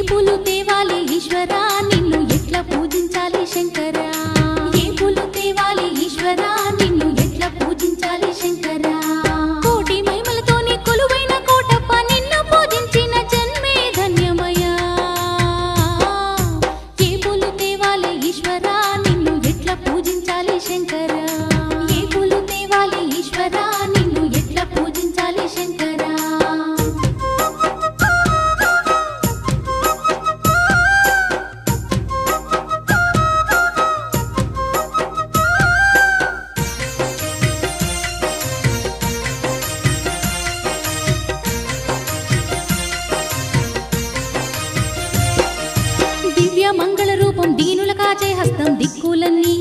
పూలు తేవాలి ఈశ్వరా నిన్ను ఎట్లా పూజించాలి శంకరా ఏ పూలు తేవాలి ఈశ్వరా నిన్ను ఎట్లా పూజించాలి శంకరా కోటి మహిమలతోని కొలువైన కోటప్ప నిన్ను పూజించిన జన్మే ధన్యమయ్యా ఏ పూలు తేవాలి ఈశ్వరా నిన్ను ఎట్లా పూజించాలి శంకరా ఏ పూలు తేవాలి ఈశ్వరా నిన్ను ఎట్లా పూజించాలి శంకరా దివ్య మంగళ రూపం దీనుల కాచే హస్తం దిక్కులన్నీ